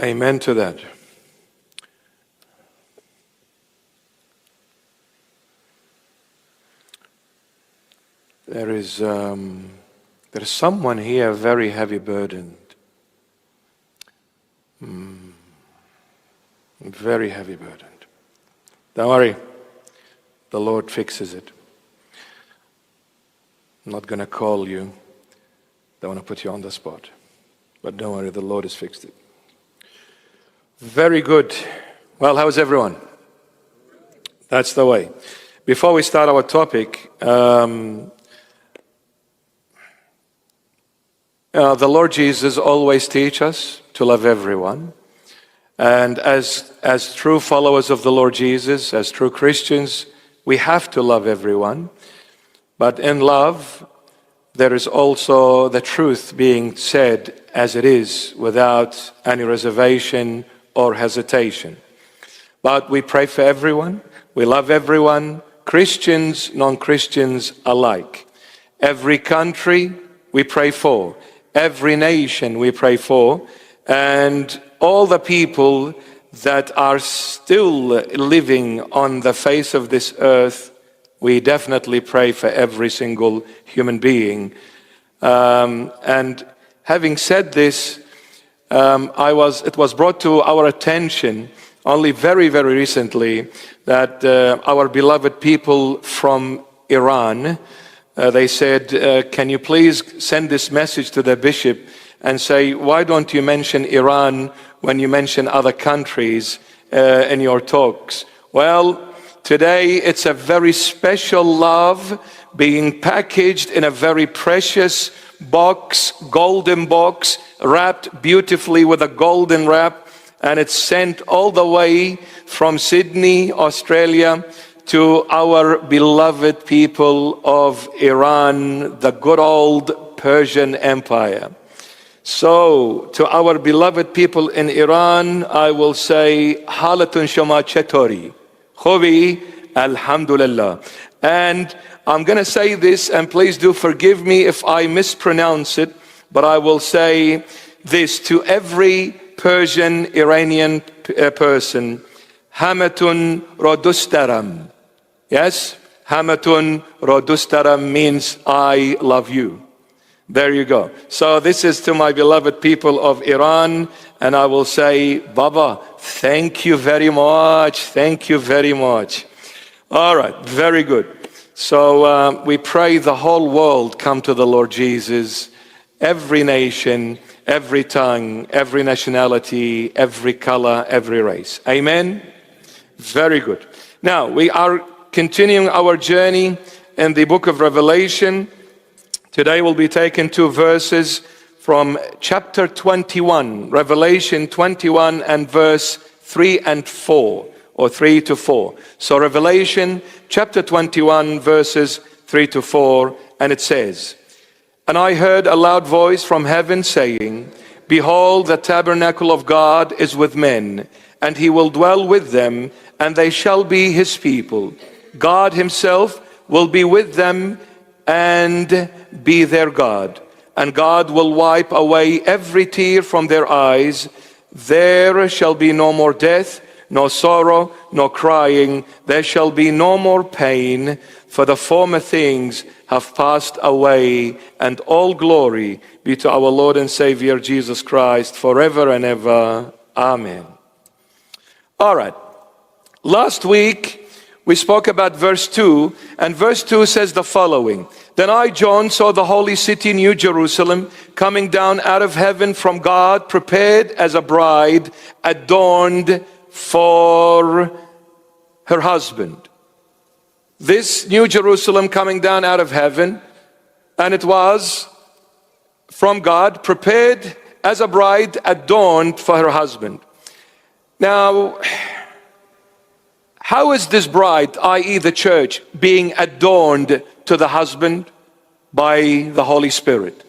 Amen to that. There is someone here very heavy burdened. Very heavy burdened. Don't worry, the Lord fixes it. I'm not going to call you. Don't want to put you on the spot. But don't worry, the Lord has fixed it. Very good. Well, how's everyone? That's the way. Before we start our topic, the Lord Jesus always teaches us to love everyone. And as true followers of the Lord Jesus, as true Christians, we have to love everyone. But in love, there is also the truth being said as it is, without any reservation or hesitation. But we pray for everyone. We love everyone, Christians, non-Christians alike. Every country we pray for. Every nation we pray for. And all the people that are still living on the face of this earth, we definitely pray for every single human being. And having said this, it was brought to our attention only very, very recently that our beloved people from Iran, they said, can you please send this message to the bishop and say, why don't you mention Iran when you mention other countries in your talks? Well, today it's a very special love being packaged in a very precious box, golden box, wrapped beautifully with a golden wrap, and it's sent all the way from Sydney, Australia, to our beloved people of Iran, the good old Persian Empire. So, to our beloved people in Iran, I will say, Halatun Shoma Chetori, Khobi, Alhamdulillah. And I'm going to say this, and please do forgive me if I mispronounce it, but I will say this to every Persian, Iranian person, Hamatun Rodustaram. Yes, Hamatun Rodustaram means I love you. There you go. So this is to my beloved people of Iran, and I will say, Baba, thank you very much. Thank you very much. All right, very good. So we pray the whole world come to the Lord Jesus, every nation, every tongue, every nationality, every color, every race. Amen? Very good. Now, we are continuing our journey in the book of Revelation. Today we'll be taking 2 verses from chapter 21, Revelation 21 and verse 3 and 4, or 3 to 4. So Revelation chapter 21 verses 3 to 4, and it says, And I heard a loud voice from heaven saying, Behold, the tabernacle of God is with men, and he will dwell with them, and they shall be his people. God himself will be with them and be their God. And God will wipe away every tear from their eyes. There shall be no more death, no sorrow, no crying. There shall be no more pain, for the former things have passed away, and all glory be to our Lord and Savior Jesus Christ forever and ever. Amen. All right. Last week, we spoke about verse 2, and verse 2 says the following. Then I, John, saw the holy city, New Jerusalem, coming down out of heaven from God, prepared as a bride, adorned for her husband. This New Jerusalem coming down out of heaven, and it was from God, prepared as a bride, adorned for her husband. Now, how is this bride, i.e. the church, being adorned to the husband? By the Holy Spirit.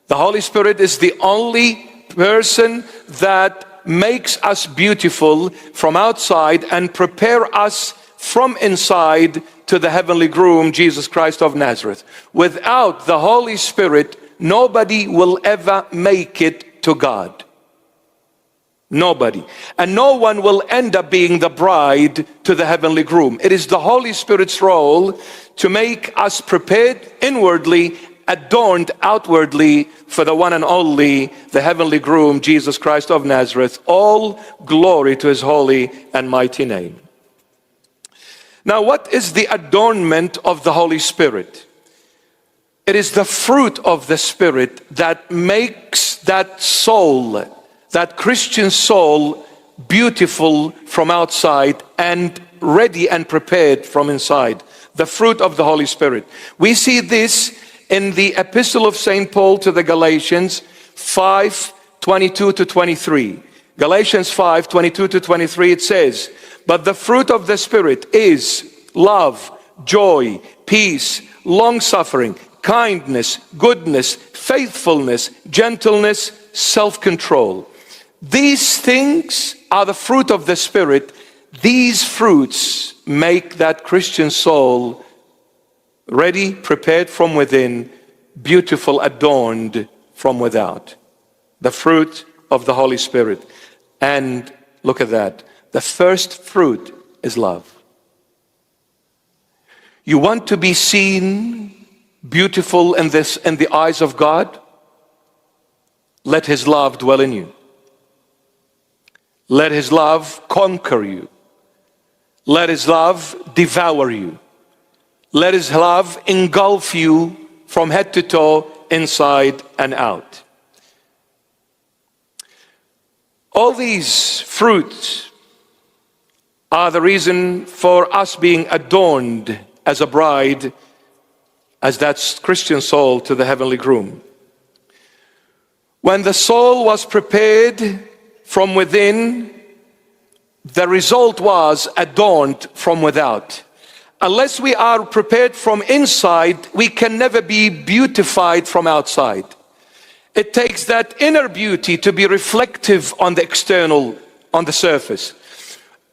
The Holy Spirit is the only person that makes us beautiful from outside and prepare us from inside to the heavenly groom, Jesus Christ of Nazareth. Without the Holy Spirit, nobody will ever make it to God. Nobody. And no one will end up being the bride to the heavenly groom. It is the Holy Spirit's role to make us prepared inwardly, adorned outwardly for the one and only, the heavenly groom, Jesus Christ of Nazareth. All glory to his holy and mighty name. Now, what is the adornment of the Holy Spirit? It is the fruit of the Spirit that makes that soul, that Christian soul, beautiful from outside and ready and prepared from inside. The fruit of the Holy Spirit. We see this in the epistle of St. Paul to the Galatians 5:22 to 23. Galatians 5:22 to 23, it says, "But the fruit of the Spirit is love, joy, peace, long-suffering, kindness, goodness, faithfulness, gentleness, self-control." These things are the fruit of the Spirit. These fruits make that Christian soul ready, prepared from within, beautiful, adorned from without. The fruit of the Holy Spirit. And look at that. The first fruit is love. You want to be seen beautiful in the eyes of God? Let his love dwell in you. Let his love conquer you. Let his love devour you. Let his love engulf you from head to toe, inside and out. All these fruits are the reason for us being adorned as a bride, as that Christian soul to the heavenly groom. When the soul was prepared from within, the result was adorned from without. Unless we are prepared from inside, we can never be beautified from outside. It takes that inner beauty to be reflective on the external, on the surface.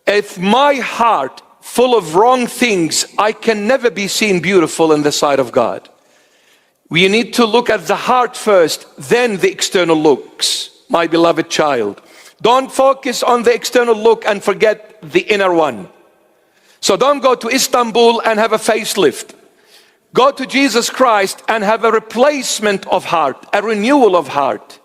If my heart full of wrong things, I can never be seen beautiful in the sight of God. We need to look at the heart first, then the external looks, my beloved child. Don't focus on the external look and forget the inner one. So don't go to Istanbul and have a facelift. Go to Jesus Christ and have a replacement of heart, a renewal of heart.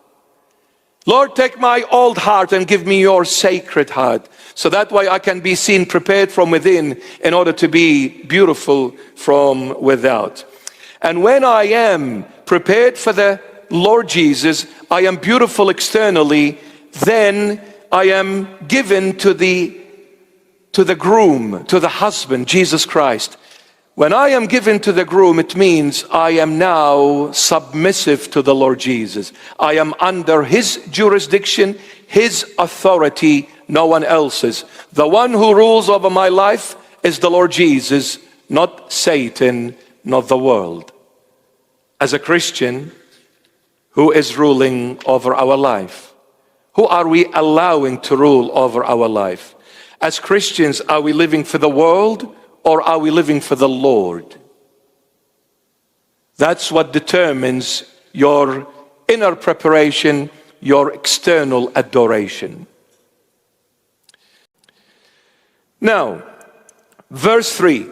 Lord, take my old heart and give me your sacred heart. So that way I can be seen prepared from within in order to be beautiful from without. And when I am prepared for the Lord Jesus, I am beautiful externally, then I am given to the groom, to the husband, Jesus Christ. When I am given to the groom, it means I am now submissive to the Lord Jesus. I am under his jurisdiction, his authority, no one else's. The one who rules over my life is the Lord Jesus, not Satan, not the world. As a Christian, who is ruling over our life? Who are we allowing to rule over our life? As Christians, are we living for the world or are we living for the Lord? That's what determines your inner preparation, your external adoration. Now, verse 3.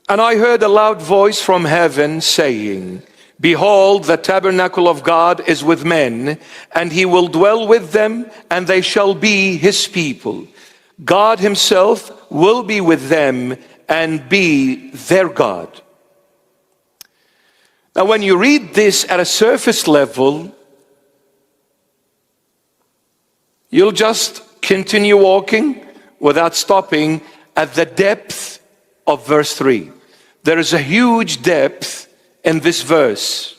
And I heard a loud voice from heaven saying, "Behold, the tabernacle of God is with men, and he will dwell with them, and they shall be his people. God himself will be with them and be their God." Now, when you read this at a surface level, you'll just continue walking without stopping at the depth of verse 3. There is a huge depth in this verse.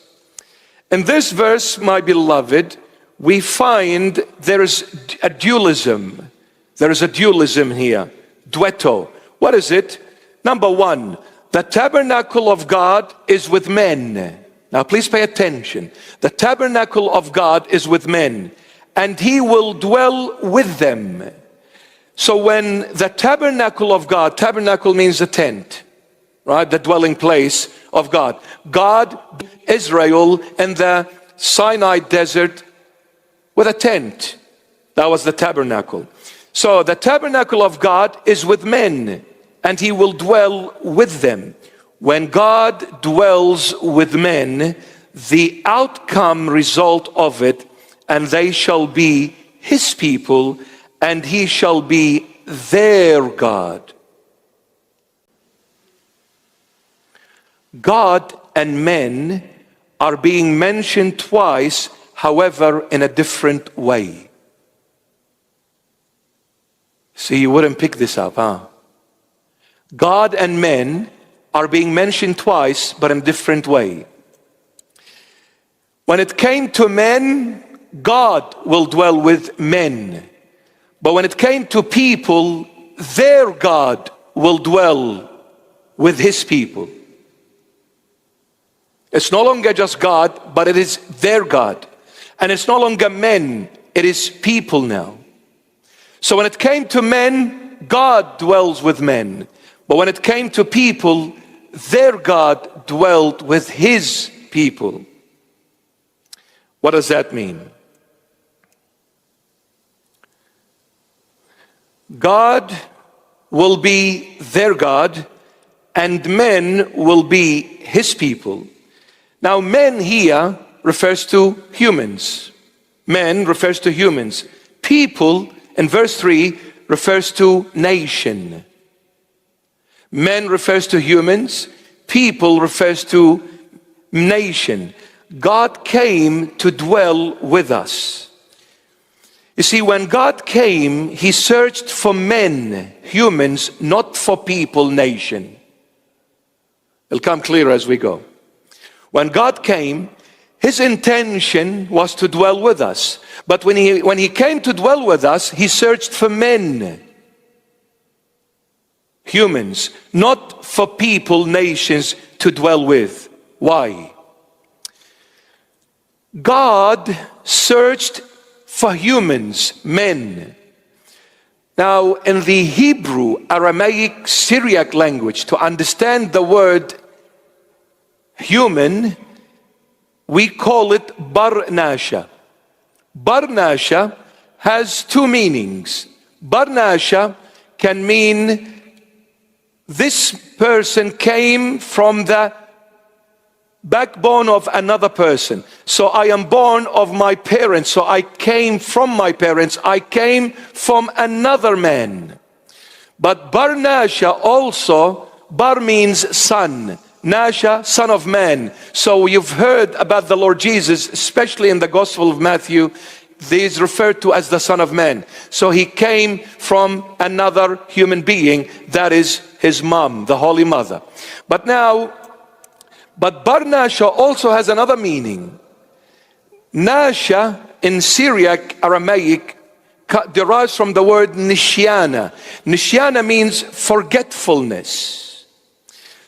In this verse, my beloved, we find there is a dualism. There is a dualism here. Dueto. What is it? Number one, the tabernacle of God is with men. Now please pay attention. The tabernacle of God is with men, and he will dwell with them. So when the tabernacle of God, tabernacle means a tent, right? The dwelling place of God. God, Israel in the Sinai desert with a tent. That was the tabernacle. So the tabernacle of God is with men, and he will dwell with them. When God dwells with men, the outcome result of it, and they shall be his people, and he shall be their God. God and men are being mentioned twice, however, in a different way. See, you wouldn't pick this up, huh? God and men are being mentioned twice, but in a different way. When it came to men, God will dwell with men. But when it came to people, their God will dwell with his people. It's no longer just God, but it is their God. And it's no longer men, it is people now. So when it came to men, God dwells with men. But when it came to people, their God dwelled with his people. What does that mean? God will be their God, and men will be his people. Now, men here refers to humans. Men refers to humans. People, in verse 3, refers to nation. Men refers to humans. People refers to nation. God came to dwell with us. You see, when God came, he searched for men, humans, not for people, nation. It'll come clearer as we go. When God came, his intention was to dwell with us. But when he came to dwell with us, he searched for men, humans, not for people, nations to dwell with. Why? God searched for humans, men. Now, in the Hebrew, Aramaic, Syriac language, to understand the word human, we call it Barnasha. Barnasha has two meanings. Barnasha can mean this person came from the backbone of another person. So I am born of my parents. So I came from my parents. I came from another man. But Barnasha also, Bar means son. Nasha, son of man. So you've heard about the Lord Jesus, especially in the Gospel of Matthew. He is referred to as the Son of Man. So he came from another human being, that is his mom, the Holy Mother. But Barnasha also has another meaning. Nasha in Syriac, Aramaic, derives from the word Nishyana. Nishyana means forgetfulness.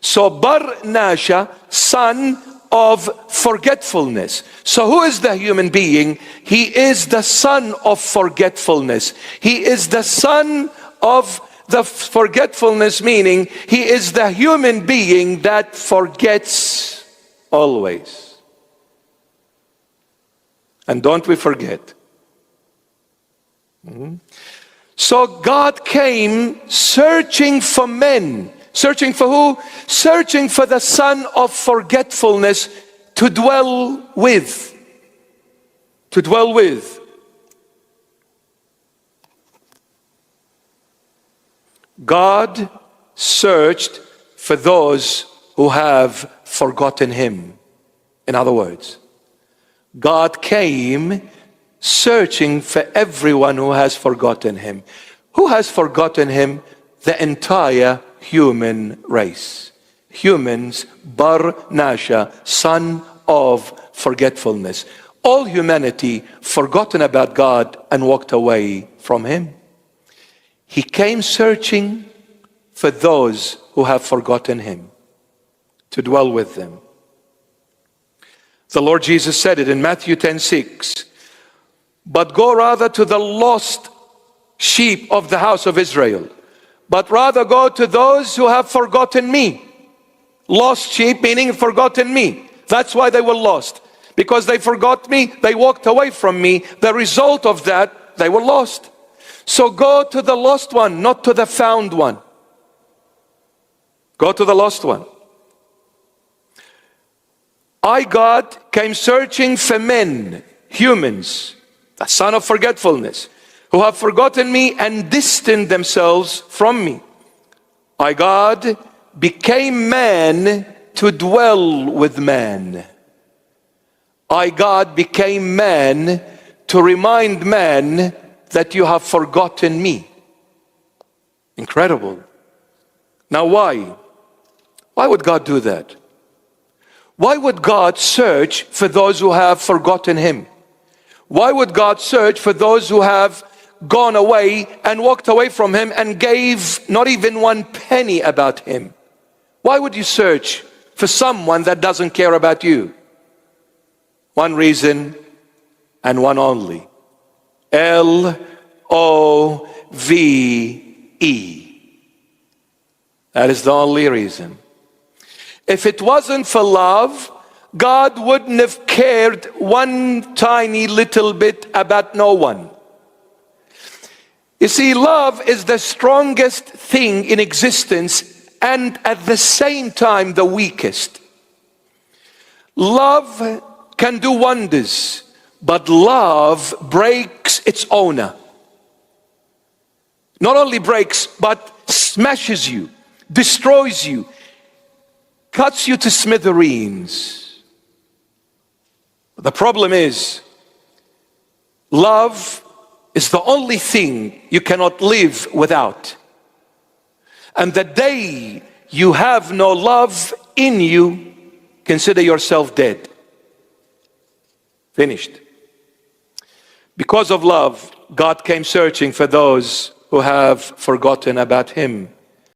So Barnasha, son of forgetfulness. So who is the human being? He is the son of forgetfulness. He is the son of the forgetfulness, meaning he is the human being that forgets always. And don't we forget? So God came searching for men. Searching for who? Searching for the son of forgetfulness to dwell with. To dwell with. God searched for those who have forgotten him. In other words, God came searching for everyone who has forgotten him. Who has forgotten him? The entire human race. Humans, Barnasha, son of forgetfulness. All humanity forgotten about God and walked away from him. He came searching for those who have forgotten him, to dwell with them. The Lord Jesus said it in Matthew 10:6. But go rather to the lost sheep of the house of Israel. But rather go to those who have forgotten me. Lost sheep meaning forgotten me. That's why they were lost. Because they forgot me, they walked away from me. The result of that that they were lost. So go to the lost one, not to the found one. Go to the lost one. I, God, came searching for men, humans, the son of forgetfulness, who have forgotten me and distanced themselves from me. I, God, became man to dwell with man. I, God, became man to remind man that you have forgotten me. Incredible. Now why? Why would God do that? Why would God search for those who have forgotten him? Why would God search for those who have gone away and walked away from him and gave not even one penny about him? Why would you search for someone that doesn't care about you? One reason and one only. L-O-V-E. That is the only reason. If it wasn't for love, God wouldn't have cared one tiny little bit about no one. You see, love is the strongest thing in existence and at the same time the weakest. Love can do wonders, but love breaks its owner. Not only breaks, but smashes you, destroys you, cuts you to smithereens. The problem is, love is the only thing you cannot live without. And the day you have no love in you, consider yourself dead. Finished. Because of love, God came searching for those who have forgotten about him.